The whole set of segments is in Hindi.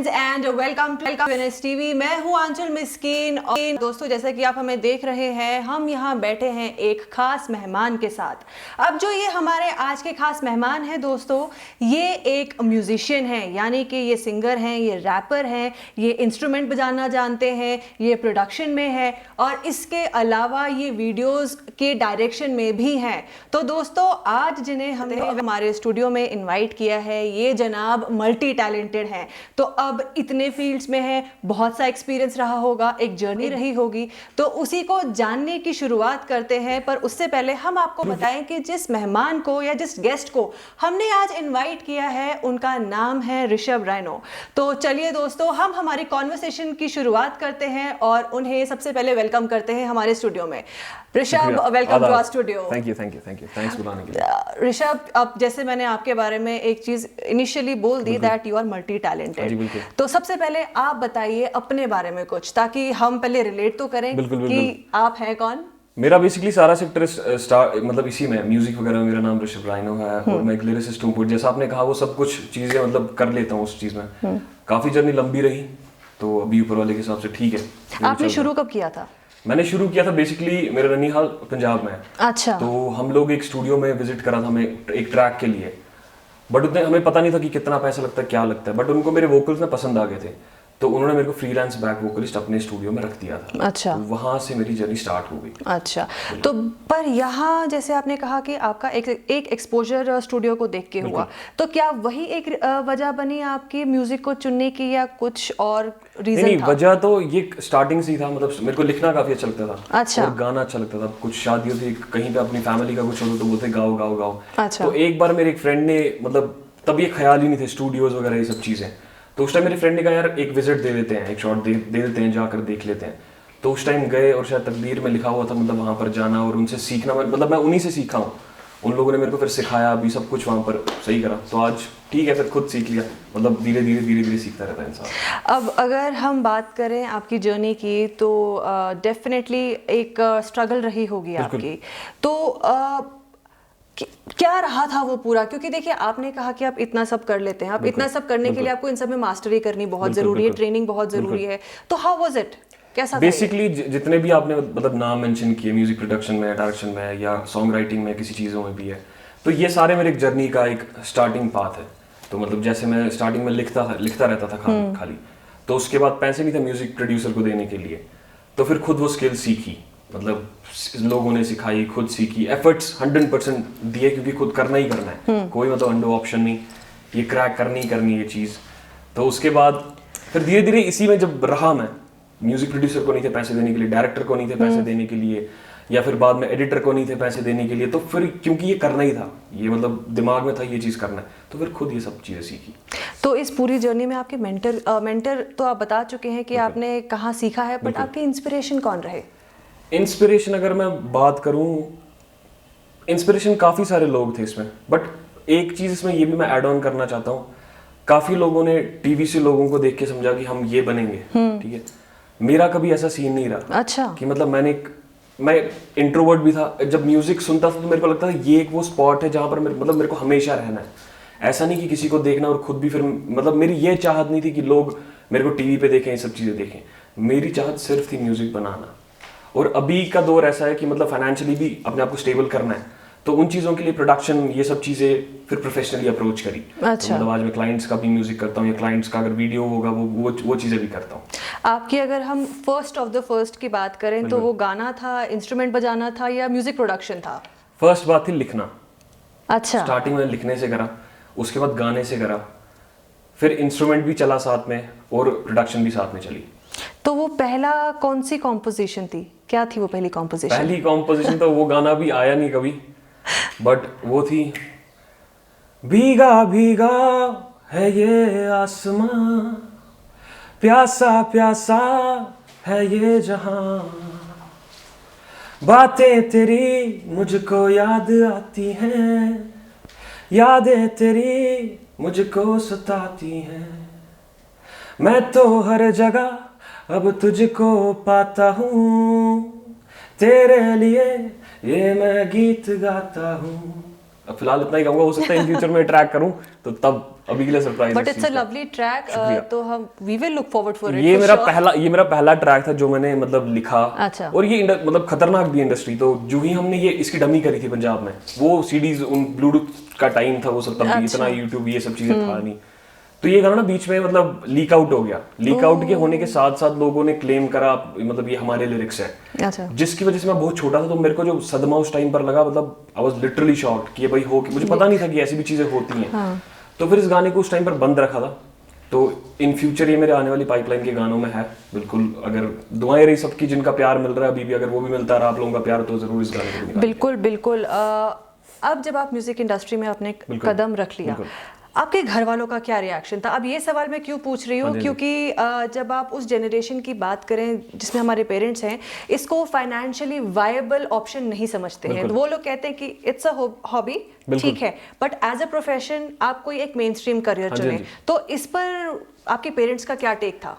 Friends and welcome to NS TV. मैं हूं आंचल मिस्कीन। और दोस्तों, जैसा कि आप हमें देख रहे हैं, हम यहां बैठे हैं एक खास मेहमान के साथ। अब जो ये हमारे आज के खास मेहमान हैं दोस्तों, ये एक म्यूजिशियन हैं, यानी कि ये सिंगर हैं, ये रैपर हैं, ये इंस्ट्रूमेंट बजाना जानते हैं, ये प्रोडक्शन में है और इसके अलावा ये वीडियोस के डायरेक्शन में भी हैं। तो दोस्तों, आज जिन्हें हमने हमारे स्टूडियो में इनवाइट किया है, ये जनाब मल्टी टैलेंटेड हैं। तो अब इतने फील्ड्स में है, बहुत सा एक्सपीरियंस रहा होगा, एक जर्नी रही होगी, तो उसी को जानने की शुरुआत करते हैं। पर उससे पहले हम आपको बताएं कि जिस मेहमान को या जिस गेस्ट को हमने आज इनवाइट किया है, उनका नाम है ऋषभ रैनो। तो चलिए दोस्तों, हम हमारी कॉन्वर्सेशन की शुरुआत करते हैं और उन्हें सबसे पहले वेलकम करते हैं हमारे स्टूडियो में। Rishabh, welcome to our studio. Thank you thanks बुलाने के लिए। ऋषभ, अब जैसे मैंने आपके बारे में एक चीज इनिशियली बोल दी that you are multi talented, तो सबसे पहले आप बताइए अपने बारे में कुछ, ताकि हम पहले रिलेट तो करें कि आप हैं कौन। मेरा बेसिकली सारा सेक्टर मतलब इसी में म्यूजिक वगैरह में। मेरा नाम ऋषभ रैनो है और मैं एक लिरिसिस्ट हूँ। जैसा आपने कहा, वो सब कुछ चीजें मतलब कर लेता हूँ उस चीज में। काफी जर्नी लंबी रही, तो अभी ऊपर वाले के हिसाब से ठीक है। आपने शुरू कब किया था? मैंने शुरू किया था बेसिकली, मेरा ननिहाल पंजाब में है। अच्छा। तो हम लोग एक स्टूडियो में विजिट करा था हमें एक ट्रैक के लिए, बट उतने हमें पता नहीं था कि कितना पैसा लगता है, क्या लगता है। बट उनको मेरे वोकल्स में पसंद आ गए थे, तो उन्होंने मेरे को फ्रीलांस बैक वोकलिस्ट अपने स्टूडियो में रख दिया था। अच्छा। तो वहाँ से मेरी जर्नी स्टार्ट हो गई। अच्छा, तो पर यहाँ जैसे आपने कहा कि आपका एक एक्सपोजर स्टूडियो को देख के हुआ, तो क्या वही एक वजह बनी आपकी म्यूजिक को चुनने की, या कुछ और रीजन नहीं, था? वजह तो ये स्टार्टिंग से ही था। मतलब मेरे को लिखना काफी अच्छा लगता था। अच्छा। और गाना अच्छा लगता था। कुछ शादियों थी, कहीं पे अपनी फैमिली का कुछ हो तो बोलते गाओ गाओ गाओ। अच्छा। तो एक बार मेरे एक फ्रेंड ने, मतलब तब ये ख्याल ही नहीं थे स्टूडियोज वगैरह ये सब चीजें, तो उस टाइम मेरे फ्रेंड ने कहा यार एक विजिट दे देते हैं, एक शॉट दे देते हैं, जाकर देख लेते हैं। तो उस टाइम गए और शायद तकदीर में लिखा हुआ था मतलब वहाँ पर जाना और उनसे सीखना। मतलब मैं उन्हीं से सीखा हूँ। उन लोगों ने मेरे को फिर सिखाया भी, सब कुछ वहाँ पर सही करा। तो आज ठीक है, फिर खुद सीख लिया। मतलब धीरे धीरे सीखता रहता है इंसान। अब अगर हम बात करें आपकी जर्नी की, तो डेफिनेटली एक स्ट्रगल रही होगी आपकी। तो क्या रहा था वो पूरा? क्योंकि देखिए, आपने कहा कि आप इतना सब कर लेते हैं, आप इतना सब करने के लिए आपको इन सब में मास्टरी करनी बहुत जरूरी है, ट्रेनिंग बहुत जरूरी है। तो हाउ वाज इट, कैसा था? बेसिकली जितने भी आपने मतलब नाम मेंशन किए, म्यूजिक प्रोडक्शन में, डायरेक्शन में या सॉन्ग राइटिंग में, किसी चीज़ों में भी है, तो ये सारे मेरे एक जर्नी का एक स्टार्टिंग पाथ है। तो मतलब जैसे मैं स्टार्टिंग में लिखता रहता था खाली, तो उसके बाद पैसे नहीं थे म्यूजिक प्रोड्यूसर को देने के लिए, तो फिर खुद वो स्किल सीखी। मतलब लोगों ने सिखाई, खुद सीखी, एफर्ट्स 100% दिए, क्योंकि खुद करना ही करना है। कोई मतलब अंडो ऑप्शन नहीं, ये क्रैक करनी ये चीज़। तो उसके बाद फिर धीरे धीरे इसी में जब रहा, मैं म्यूजिक प्रोड्यूसर को नहीं थे पैसे देने के लिए, डायरेक्टर को नहीं थे पैसे देने के लिए, या फिर बाद में एडिटर को नहीं थे पैसे देने के लिए, तो फिर क्योंकि ये करना ही था, ये मतलब दिमाग में था ये चीज़ करना है, तो फिर खुद ये सब चीज़ें सीखी। तो इस पूरी जर्नी में आपके मेंटर तो आप बता चुके हैं कि आपने कहाँ सीखा है, बट आपके इंस्पिरेशन कौन रहे? इंस्पिरेशन अगर मैं बात करूं, इंस्पिरेशन काफ़ी सारे लोग थे इसमें, बट एक चीज़ इसमें ये भी मैं ऐड ऑन करना चाहता हूँ। काफ़ी लोगों ने टीवी से लोगों को देख के समझा कि हम ये बनेंगे, ठीक है। मेरा कभी ऐसा सीन नहीं रहा। अच्छा। कि मतलब मैं इंट्रोवर्ट भी था। जब म्यूजिक सुनता था तो मेरे को लगता था ये एक वो स्पॉट है जहाँ पर मेरे को हमेशा रहना है। ऐसा नहीं कि किसी को देखना और खुद भी फिर, मतलब मेरी ये चाहत नहीं थी कि लोग मेरे को टीवी पे देखें, ये सब चीज़ें देखें। मेरी चाहत सिर्फ थी म्यूजिक बनाना। और अभी का दौर ऐसा है कि मतलब फाइनेंशियली भी अपने आप को स्टेबल करना है, तो उन चीज़ों के लिए प्रोडक्शन, ये सब चीज़ें फिर प्रोफेशनली अप्रोच करी। अच्छा। तो मतलब आज मैं क्लाइंट्स का भी म्यूजिक करता हूँ, या क्लाइंट्स का अगर वीडियो होगा वो चीज़ें भी करता हूँ। आपकी अगर हम फर्स्ट ऑफ द फर्स्ट की बात करें, तो वो गाना था, इंस्ट्रूमेंट बजाना था, या म्यूजिक प्रोडक्शन था? फर्स्ट बात थी लिखना। अच्छा। स्टार्टिंग में लिखने से करा, उसके बाद गाने से करा, फिर इंस्ट्रूमेंट भी चला साथ में और प्रोडक्शन भी साथ में चली। तो वो पहला कौन सी कॉम्पोजिशन थी? क्या थी वो पहली कॉम्पोजिशन? पहली कॉम्पोजिशन तो वो गाना भी आया नहीं कभी, बट वो थी, भीगा भीगा है ये आसमां, प्यासा प्यासा है ये जहां, बातें तेरी मुझको याद आती हैं, यादें तेरी मुझको सताती हैं, मैं तो हर जगह अब तुझको पाता हूँ, तेरे लिए ये मैं गीत गाता हूँ, फिलहाल इतना ही कहूंगा, हो सकता है इन फ्यूचर में ट्रैक करूं तो तब अभी के लिए surprise. But it's a lovely track, तो हम we will look forward for it. ये मेरा पहला ट्रैक था जो मैंने मतलब लिखा। अच्छा। और ये मतलब खतरनाक भी इंडस्ट्री, तो जो ही हमने ये इसकी डमी करी थी पंजाब में, वो सीडीज उन ब्लूटूथ का टाइम था वो सब, तब भी इतना यूट्यूब ये सब चीजें था नहीं, तो ये गाना ना बीच में मतलब लीक आउट हो गया। लीक आउट के होने के साथ साथ लोगों ने क्लेम करा मतलब ये हमारे लिरिक्स है। अच्छा। जिसकी वजह से मैं बहुत छोटा था, तो मेरे को जो सदमा उस टाइम पर लगा, मतलब आई वाज लिटरली शॉक्ड कि भाई हो कि मुझे पता नहीं था कि ऐसी भी चीजें होती हैं। हाँ। तो फिर इस गाने को उस टाइम पर बंद रखा था, तो इन फ्यूचर ये मेरे आने वाली पाइपलाइन के गानों में है बिल्कुल। अगर दुआएं रही सबकी, जिनका प्यार मिल रहा है अभी भी, अगर वो भी मिलता रहा आप लोगों का प्यार, तो जरूर इस गाने को निकालेंगे। बिल्कुल बिल्कुल। अब जब आप म्यूजिक इंडस्ट्री में अपने कदम रख लिया, आपके घर वालों का क्या रिएक्शन था? अब ये सवाल मैं क्यों पूछ रही हूँ, क्योंकि जब आप उस जनरेशन की बात करें जिसमें हमारे पेरेंट्स हैं, इसको फाइनेंशियली वायबल ऑप्शन नहीं समझते हैं, तो वो लोग कहते हैं कि इट्स अ हॉबी, ठीक है, बट एज अ प्रोफेशन आप कोई एक मेन स्ट्रीम करियर चुने, तो इस पर आपके पेरेंट्स का क्या टेक था?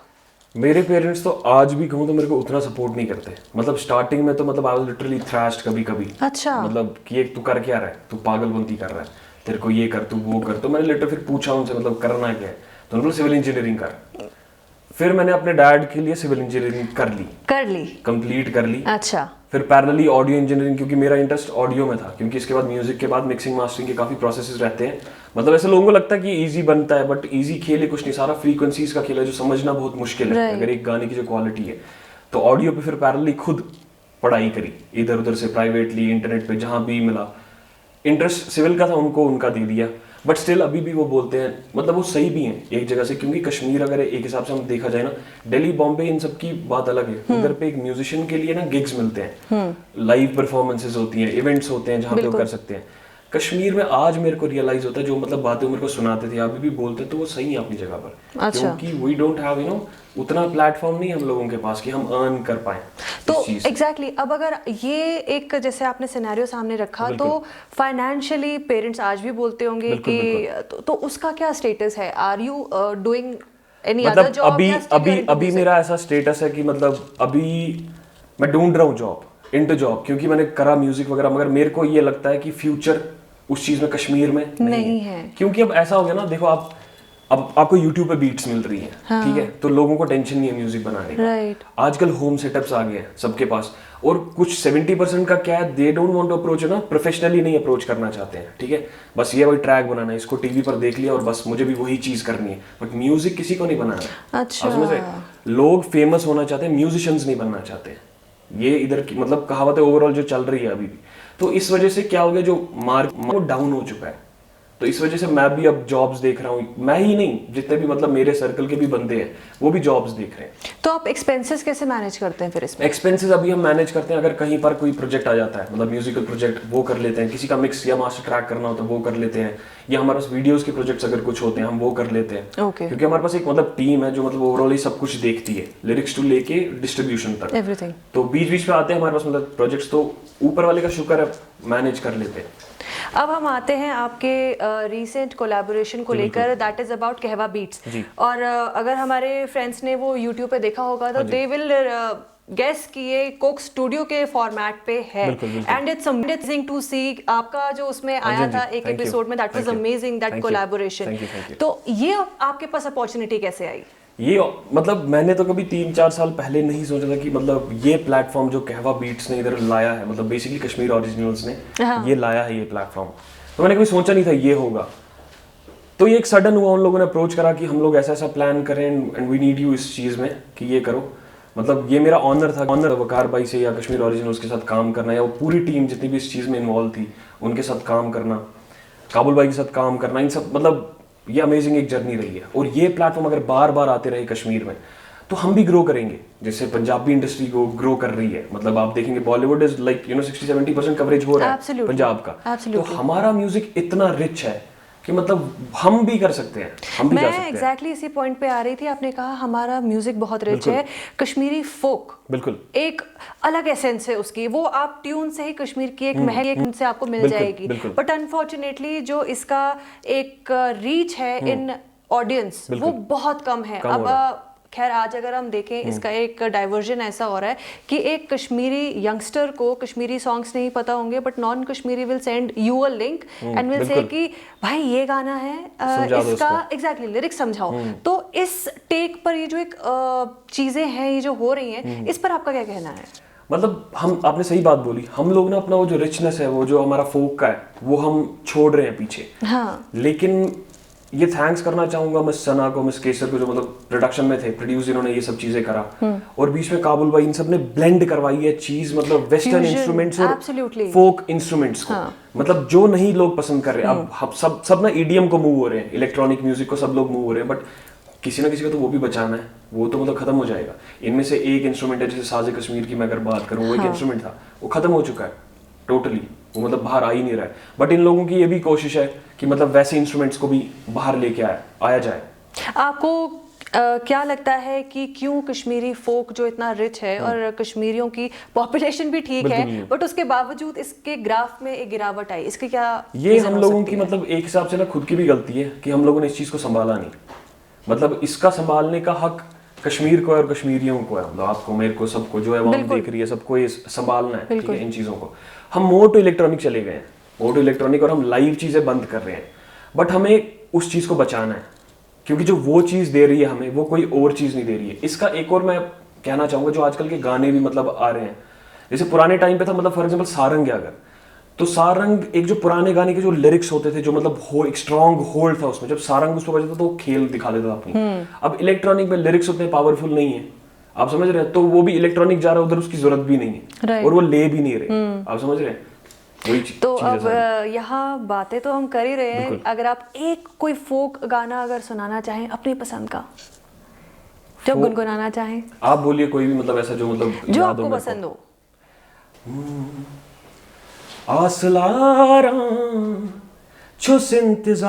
मेरे पेरेंट्स तो आज भी कहूँ तो मेरे को उतना सपोर्ट नहीं करते। मतलब स्टार्टिंग में तो मतलब आई वाज लिटरली थ्रैश्ड कभी कभी। अच्छा। मतलब कि ये तू कर क्या रहा है, तू पागलपंती कर रहा है, तेरे को ये कर, तू वो कर। तो मैंने लेटर फिर पूछा उनसे मतलब करना क्या है, तो उन्होंने सिविल इंजीनियरिंग कर। फिर मैंने अपने डैड के लिए सिविल इंजीनियरिंग कर ली, कंप्लीट कर ली। अच्छा। फिर पैरेलली ऑडियो इंजीनियरिंग, क्योंकि मेरा इंटरेस्ट ऑडियो में था, क्योंकि इसके बाद म्यूजिक के बाद मिक्सिंग मास्टरिंग के काफी प्रोसेसेस रहते हैं। मतलब ऐसे लोगों को लगता है कि इजी बनता है, बट इजी खेल है कुछ नहीं, सारा फ्रीक्वेंसीज का खेल है जो समझना बहुत मुश्किल है अगर एक गाने की जो क्वालिटी है। तो ऑडियो पे फिर पैरेलली खुद पढ़ाई करी, इधर उधर से प्राइवेटली, इंटरनेट पे, जहां भी मिला। इंटरेस्ट सिविल का था, उनको उनका दे दिया। बट स्टिल अभी भी वो बोलते हैं, मतलब वो सही भी हैं एक जगह से, क्योंकि कश्मीर अगर एक हिसाब से हम देखा जाए ना, दिल्ली बॉम्बे इन सब की बात अलग है। उधर पे एक म्यूजिशियन के लिए ना गिग्स मिलते हैं, लाइव परफॉर्मेंसेस होती हैं, इवेंट्स होते हैं जहाँ पे वो कर सकते हैं। कश्मीर में आज मेरे को रियलाइज होता है, जो मतलब बातें मेरे को सुनाते थे अभी भी बोलते, तो वो सही है अपनी जगह पर। अच्छा। क्योंकि वी डोंट हैव उतना प्लेटफॉर्म नहीं हम लोगों के पास कि हम अर्न कर पाए। तो एग्जैक्टली अब अगर ये एक जैसे आपने सिनेरियो सामने रखा, तो फाइनेंशियली पेरेंट्स आज भी बोलते होंगे कि तो उसका क्या स्टेटस है? Are you doing any other job? अभी मेरा ऐसा स्टेटस है कि मतलब अभी मैं ढूंढ रहा हूँ जॉब, इनटू जॉब, क्योंकि मैंने करा म्यूजिक वगैरह, मगर मेरे को ये लगता है कि फ्यूचर उस चीज में कश्मीर में नहीं है। क्योंकि अब ऐसा हो गया ना, देखो अब आपको YouTube पे बीट्स मिल रही हैं, हाँ। ठीक है, तो लोगों को टेंशन नहीं है म्यूजिक बनाने का। राइट। आजकल होम सेटअप्स आ गए हैं सबके पास, और कुछ 70% का क्या है, they don't want to approach, है ना, प्रोफेशनली नहीं अप्रोच करना चाहते हैं, ठीक है, बस ये वही ट्रैक बनाना है, इसको टीवी पर देख लिया और बस मुझे भी वही चीज करनी है। बट म्यूजिक किसी को नहीं बनाना। अच्छा। लोग फेमस होना चाहते हैं, म्यूजिशियंस नहीं बनना चाहते। ये इधर की मतलब कहावत है ओवरऑल जो चल रही है अभी भी। तो इस वजह से क्या हो गया, जो मार्केट डाउन हो चुका है, तो इस वजह से मैं भी अब जॉब्स देख रहा हूँ। मैं ही नहीं, जितने भी मतलब मेरे सर्कल के भी बंदे हैं वो भी जॉब्स देख रहे हैं। तो आप एक्सपेंसेस कैसे मैनेज करते हैं फिर इसमें? एक्सपेंसेस अभी हम मैनेज करते हैं, अगर कहीं पर कोई प्रोजेक्ट आ जाता है, मतलब म्यूजिकल प्रोजेक्ट, वो कर लेते हैं। किसी का मिक्स या मास्टर ट्रैक करना होता है वो कर लेते हैं, या हमारे पास वीडियोस के प्रोजेक्ट्स अगर कुछ होते हैं हम वो कर लेते हैं। क्योंकि हमारे पास एक मतलब टीम है जो मतलब ओवरऑल ही सब कुछ देखती है, लिरिक्स टू लेके डिस्ट्रीब्यूशन तक, एवरीथिंग। तो बीच बीच में आते हैं हमारे पास मतलब प्रोजेक्ट्स, तो ऊपर वाले का शुक्र है मैनेज कर लेते हैं। अब हम आते हैं आपके रीसेंट कोलैबोरेशन को लेकर, दैट इज अबाउट कहवा बीट्स। और अगर हमारे फ्रेंड्स ने वो यूट्यूब पे देखा होगा तो दे विल गेस कि ये कोक स्टूडियो के फॉर्मेट पे है, एंड इट्स अमेजिंग टू सी। आपका जो उसमें आया था एक एपिसोड में, that was amazing, that collaboration. तो ये आपके पास अपॉर्चुनिटी कैसे आई? ये मतलब मैंने तो कभी 3-4 साल पहले नहीं सोचा था कि मतलब ये प्लेटफॉर्म जो कहवा बीट्स ने इधर लाया है, मतलब बेसिकली कश्मीर ओरिजिनल्स ने ये लाया है ये प्लेटफॉर्म, तो मैंने कभी सोचा नहीं था ये होगा। तो ये एक सडन हुआ, उन लोगों ने अप्रोच करा कि हम लोग ऐसा ऐसा प्लान करें एंड वी नीड यू इस चीज़ में कि ये करो। मतलब ये मेरा ऑनर था, वकार भाई से या कश्मीर ओरिजिनल्स के साथ काम करना, या वो पूरी टीम जितनी भी इस चीज़ में इन्वॉल्व थी उनके साथ काम करना, काबुल भाई के साथ काम करना, इन सब मतलब ये अमेजिंग एक जर्नी रही है। और ये प्लेटफॉर्म अगर बार बार आते रहे कश्मीर में तो हम भी ग्रो करेंगे, जैसे पंजाबी इंडस्ट्री को ग्रो कर रही है। मतलब आप देखेंगे बॉलीवुड इज लाइक 60-70% कवरेज हो रहा है पंजाब का, तो हमारा म्यूजिक इतना रिच है कि मतलब हम भी कर सकते हैं, हम भी जा सकते हैं। मैं एग्जैक्टली इसी पॉइंट पे आ रही थी, आपने कहा हमारा म्यूजिक बहुत रिच है, कश्मीरी फोक बिल्कुल एक अलग एसेंस है उसकी, वो आप ट्यून से ही कश्मीर की एक महक से आपको मिल जाएगी। बट अनफॉर्चुनेटली जो इसका एक रीच है इन ऑडियंस वो बहुत कम है। अब खैर आज अगर हम देखें इसका एक डाइवर्जन ऐसा हो रहा है कि एक कश्मीरी यंगस्टर को कश्मीरी सॉन्ग्स नहीं पता होंगे but non Kashmiri will send you a link and will say कि भाई ये गाना है इसका एग्जैक्टली लिरिक्स समझाओ। तो इस टेक पर ये जो एक चीजें हैं ये जो हो रही हैं इस पर आपका क्या कहना है? मतलब हम आपने सही बात बोली, हम लोग ना अपना वो जो रिचनेस है, वो जो हमारा फोक का है, वो हम छोड़ रहे हैं पीछे। हाँ। लेकिन ये थैंक्स करना चाहूंगा मिस सना को, मिस केसर को, जो मतलब प्रोडक्शन में थे, प्रोड्यूस इन्होंने ये सब चीजें करा, और बीच में काबुल भाई, इन सब ने ब्लेंड करवाई है चीज, मतलब वेस्टर्न इंस्ट्रूमेंट्स और फोक इंस्ट्रूमेंट्स को। मतलब जो नहीं लोग पसंद कर रहे हैं अब सब ना ईडीएम को मूव हो रहे हैं, इलेक्ट्रॉनिक म्यूजिक को सब लोग मूव हो रहे हैं, बट किसी ना किसी को तो वो भी बचाना है, वो तो मतलब खत्म हो जाएगा। इनमें से एक इंस्ट्रूमेंट है, जैसे साज़े कश्मीर की मैं अगर बात करूं, वो एक इंस्ट्रूमेंट था, वो खत्म हो चुका है टोटली, वो मतलब बाहर आ ही नहीं रहा है। बट इन लोगों की ये भी कोशिश है कि मतलब वैसे इंस्ट्रूमेंट्स को भी बाहर लेके आया जाए। आपको क्या लगता है कि क्यों कश्मीरी फोक जो इतना रिच है और कश्मीरियों की पॉपुलेशन भी ठीक है बट उसके बावजूद इसके ग्राफ में एक गिरावट आई, इसके क्या? ये हम लोगों की मतलब एक हिसाब से ना खुद की भी गलती है कि हम लोगों ने इस चीज को संभाला नहीं। मतलब इसका संभालने का हक कश्मीर को और कश्मीरियों को है, मतलब आपको, मेरे को, सबको, जो है देख रही है, सबको ये संभालना है, ठीक है, इन चीजों को। हम मोर टू इलेक्ट्रॉनिक चले गए हैं, मोर टू इलेक्ट्रॉनिक, और हम लाइव चीजें बंद कर रहे हैं, बट हमें उस चीज को बचाना है, क्योंकि जो वो चीज दे रही है हमें, वो कोई और चीज नहीं दे रही है। इसका एक और मैं कहना चाहूंगा, जो आजकल के गाने भी मतलब आ रहे हैं, जैसे पुराने टाइम पे था, मतलब फॉर एग्जाम्पल सारंग है अगर, तो सारंग एक जो पुराने गाने के जो लिरिक्स होते थे, जो मतलब एक स्ट्रॉन्ग होल्ड था उसमें, जब सारंग उस पर बजता तो वो खेल दिखा देता था अपनी। अब इलेक्ट्रॉनिक में लिरिक्स उतने पावरफुल नहीं है, आप समझ रहे हैं, तो वो भी इलेक्ट्रॉनिक जा रहा है उधर, उसकी जरूरत भी नहीं है, और वो ले भी नहीं रहे, आप समझ रहे हैं। तो अब यहाँ बातें तो हम कर ही रहे हैं, अगर आप एक कोई फोक गाना अगर सुनाना चाहें अपनी पसंद का, जो गुनगुनाना चाहें, आप बोलिए कोई भी, मतलब ऐसा जो मतलब जो आपको पसंद हो। आसलारा छुस इंतजारस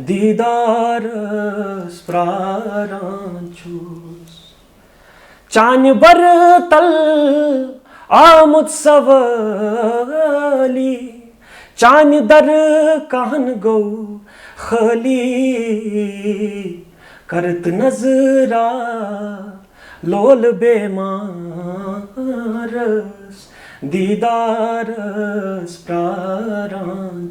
दीदारस प्रारांचुस चान बर तल आमुद सवली चान दर कान गौ खली करत नजरा लोल बेमारस दीदारस प्रारांचुस।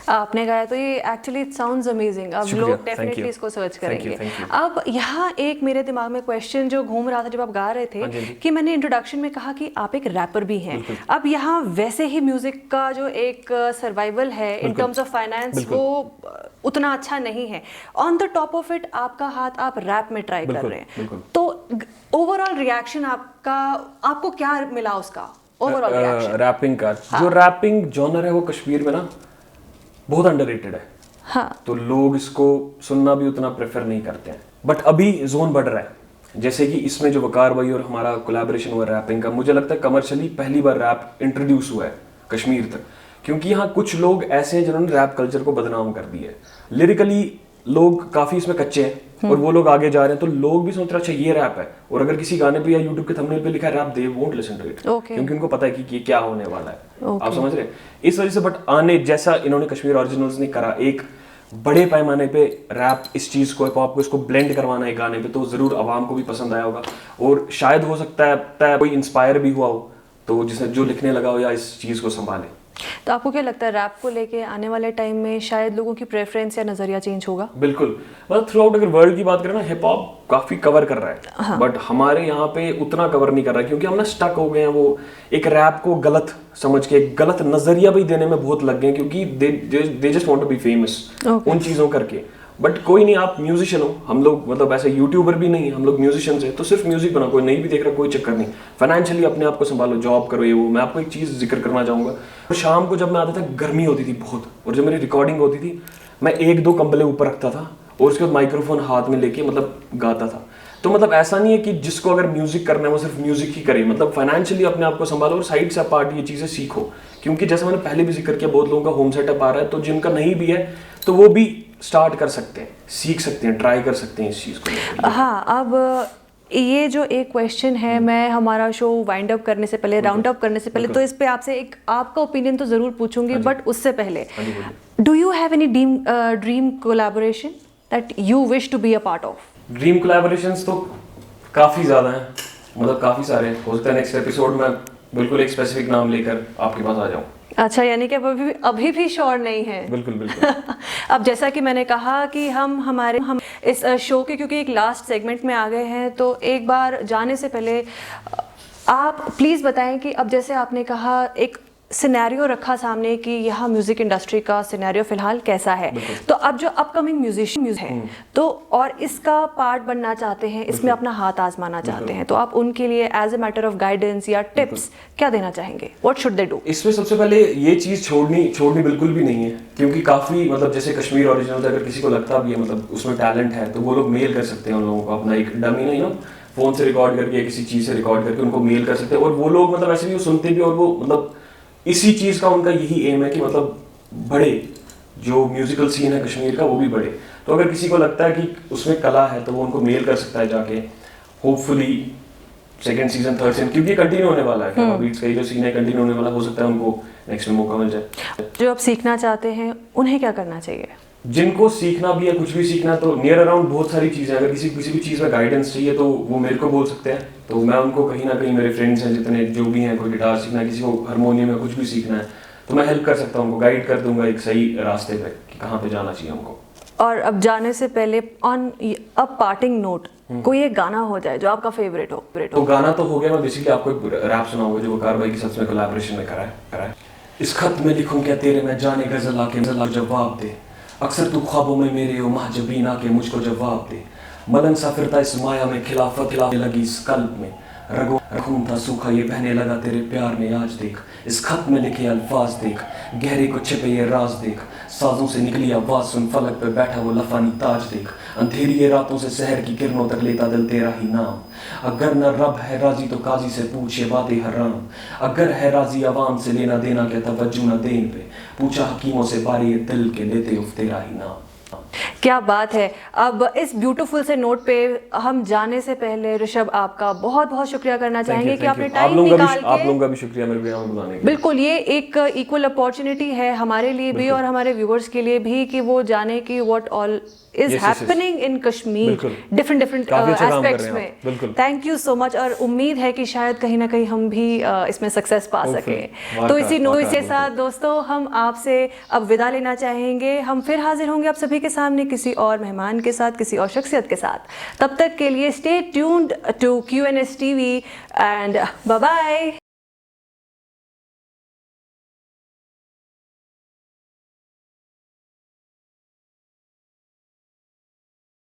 आपने गाया तो ये एक्चुअली इट साउंड्स अमेजिंग। अब लोग डेफिनेटली इसको सर्च करेंगे। अब यहाँ एक मेरे दिमाग में क्वेश्चन जो घूम रहा था जब आप गा रहे थे कि मैंने इंट्रोडक्शन में कहा कि आप एक रैपर भी हैं। अब यहाँ वैसे ही म्यूजिक का जो एक सर्वाइवल है इन टर्म्स ऑफ फाइनेंस वो उतना अच्छा नहीं है। On the top of it आपका हाथ आप रैप में ट्राई कर रहे हैं, तो ओवरऑल रिएक्शन आपको क्या मिला उसका ओवरऑल रिएक्शन? रैपिंग का जो रैपिंग जॉनर है वो कश्मीर में ना बहुत अंडररेटेड है। हाँ। तो लोग इसको सुनना भी उतना प्रेफर नहीं करते हैं, बट अभी जोन बढ़ रहा है। जैसे कि इसमें जो वकार भाई और हमारा कोलैबोरेशन हुआ रैपिंग का, मुझे लगता है कमर्शियली पहली बार रैप इंट्रोड्यूस हुआ है कश्मीर तक, क्योंकि यहाँ कुछ लोग ऐसे हैं जिन्होंने रैप कल्चर को बदनाम कर दिया है। लिरिकली लोग काफी इसमें कच्चे हैं और वो लोग आगे जा रहे हैं, तो लोग भी सोच रहे हैं अच्छा ये रैप है, और अगर किसी गाने पे या यूट्यूब के थंबनेल पे लिखा है rap, they won't listen to it, क्योंकि उनको पता है कि ये क्या होने वाला है। आप समझ रहे हैं, इस वजह से। बट आने जैसा इन्होंने कश्मीर ओरिजिनल्स ने करा, एक बड़े पैमाने पे रैप इस चीज को, हिप हॉप को, इसको ब्लेंड करवाना है गाने पे, तो जरूर आवाम को भी पसंद आया होगा, और शायद हो सकता है कोई इंस्पायर भी हुआ हो, तो जिसने जो लिखने लगा हो या इस चीज को संभाले। तो आपको क्या लगता है रैप को लेके आने वाले टाइम में शायद लोगों की प्रेफरेंस या नजरिया चेंज होगा? बिल्कुल, मतलब थ्रू आउट अगर वर्ल्ड की बात करें ना, हिप हॉप काफी कवर कर रहा है। हाँ। बट हमारे यहाँ पे उतना कवर नहीं कर रहा है, क्योंकि हम ना स्टक हो गए हैं, वो एक रैप को गलत समझ के गलत नजरिया भी देने में बहुत लग गए, क्योंकि they just want to be famous उन चीजों करके। बट कोई नहीं, आप म्यूजिशियन हो, हम लोग मतलब ऐसे यूट्यूबर भी नहीं है, हम लोग म्यूजिशियंस हैं, तो सिर्फ म्यूजिक बनाओ, कोई नहीं भी देख रहा कोई चक्कर नहीं, फाइनेंशियली अपने आप को संभालो, जॉब करो, ये वो। मैं आपको एक चीज जिक्र करना चाहूंगा, और शाम को जब मैं आता था गर्मी होती थी बहुत, और जब मेरी रिकॉर्डिंग होती थी मैं 1-2 कंबले ऊपर रखता था और उसके बाद माइक्रोफोन हाथ में लेके मतलब गाता था। तो मतलब ऐसा नहीं है कि जिसको अगर म्यूजिक करना है वो सिर्फ म्यूजिक ही करे, मतलब फाइनेंशियली अपने आप को संभालो और साइड से अपार्ट ये चीजें सीखो, क्योंकि जैसे मैंने पहले भी जिक्र किया बहुत लोगों का होम सेटअप आ रहा है, तो जिनका नहीं भी है तो वो भी स्टार्ट कर सकते हैं, सीख सकते हैं, ट्राई कर सकते हैं इस चीज को। हाँ, अब ये जो एक क्वेश्चन है, मैं हमारा शो वाइंड अप करने से पहले, राउंड अप करने से पहले, तो इस पे आपसे एक आपका ओपिनियन तो जरूर पूछूंगी, बट उससे पहले do you have any dream collaboration that you wish to be a part of? Dream collaborations तो काफ़ी ज़्यादा हैं, मतलब काफ़ी सारे हैं। हो सकता है नेक्स्ट एपिसोड में बिल्कुल एक स्पेसिफिक नाम लेकर आपके पास आ जाऊँ। अच्छा, यानी कि अभी भी श्योर नहीं है। बिल्कुल बिल्कुल। अब जैसा कि मैंने कहा कि हम इस शो के क्योंकि एक लास्ट सेगमेंट में आ गए हैं, तो एक बार जाने से पहले आप प्लीज़ बताएं कि अब जैसे आपने कहा एक सिनेरियो रखा सामने कि यहाँ म्यूजिक इंडस्ट्री का सिनेरियो फिलहाल कैसा है, तो अब जो अपकमिंग म्यूजिशियन हैं तो और इसका पार्ट बनना चाहते हैं, इसमें अपना हाथ आजमाना चाहते हैं, तो आप उनके लिए as a matter of guidance या टिप्स क्या देना चाहेंगे? What should they do? इसमें सबसे पहले ये चीज़ छोड़नी बिल्कुल भी नहीं है, क्योंकि काफ़ी मतलब जैसे कश्मीर ओरिजिनल अगर किसी को लगता भी है मतलब उसमें टैलेंट है, तो वो लोग मेल कर सकते हैं उन लोगों को अपना एक डमी नहीं हो फोन से रिकॉर्ड करके किसी चीज़ से रिकॉर्ड करके उनको मेल कर सकते हैं, और वो लोग मतलब ऐसे भी वो सुनते भी, और वो मतलब इसी चीज़ का उनका यही एम है कि मतलब बड़े जो म्यूजिकल सीन है कश्मीर का वो भी बढ़े। तो अगर किसी को लगता है कि उसमें कला है तो वो उनको मेल कर सकता है जाके, hopefully second season third season, क्योंकि कंटिन्यू होने वाला है बीट्स का जो सीन है कंटिन्यू होने वाला, हो सकता है उनको नेक्स्ट में मौका मिल जाए। जो आप सीखना चाहते हैं उन्हें क्या करना चाहिए? जिनको सीखना भी है कुछ भी सीखना, तो नियर अराउंड बहुत सारी चीज़ें, अगर किसी भी चीज़ में गाइडेंस चाहिए तो वो मेरे को बोल सकते हैं, तो मैं उनको कहीं ना कहीं मेरे फ्रेंड्स हैं जितने जो भी हैं, कोई गिटार सीखना है, किसी को हारमोनियम में कुछ भी सीखना है, तो मैं हेल्प कर सकता हूँ, उनको गाइड कर दूंगा एक सही रास्ते पे कि कहाँ पे जाना चाहिए उनको। और अब जाने से पहले ऑन अब पार्टिंग नोट कोई एक गाना हो जाए जो आपका फेवरेट हो। तो गाना तो हो गया, मैं बेसिकली आपको एक रैप सुनाऊंगा जो वकार भाई के साथ में कोलैबोरेशन में करा है। इस खत में लिखूं क्या तेरे मैं जाने गजल आके जवाब दे, अक्सर तू ख्वाबों में मेरे हो महजबीन आके मुझको जवाब दे, मलंग सा फिरता इस माया में खिलाफत लगी इस कल्ब में, रगों खून था सूखा ये बहने लगा तेरे प्यार में, आज देख इस खत में लिखे अल्फाज देख, गहरे को छिपे ये राज देख, साजों से निकली आवाज सुन, फलक पे बैठा वो लफानी ताज देख, अंधेरी ये रातों से शहर की किरणों तक लेता दिल तेरा ही नाम, अगर न रब है राजी तो काजी से पूछ ये बातें हराम, अगर है राजी आवाम से लेना देना क्या तवज्जो न देन पे, पूछा हकीमों से बारी दिल के लेते उफ तेरा ही नाम। क्या बात है। अब इस ब्यूटीफुल से नोट पे हम जाने से पहले ऋषभ आपका बहुत बहुत शुक्रिया करना चाहेंगे कि आपने टाइम निकाल के, आप लोगों का भी शुक्रिया मेरे यहाँ बुलाने के। बिल्कुल, ये एक इक्वल अपॉर्चुनिटी है हमारे लिए भी और हमारे व्यूअर्स के लिए भी कि वो जाने की what all is happening in Kashmir different aspects में। थैंक यू सो मच, और उम्मीद है कि शायद कहीं ना कहीं हम भी इसमें सक्सेस पा सकें। तो इसी नोट के साथ दोस्तों हम आपसे अब विदा लेना चाहेंगे। हम फिर हाजिर होंगे आप सभी के सामने किसी और मेहमान के साथ, किसी और शख्सियत के साथ। तब तक के लिए stay tuned to QNS TV and bye bye.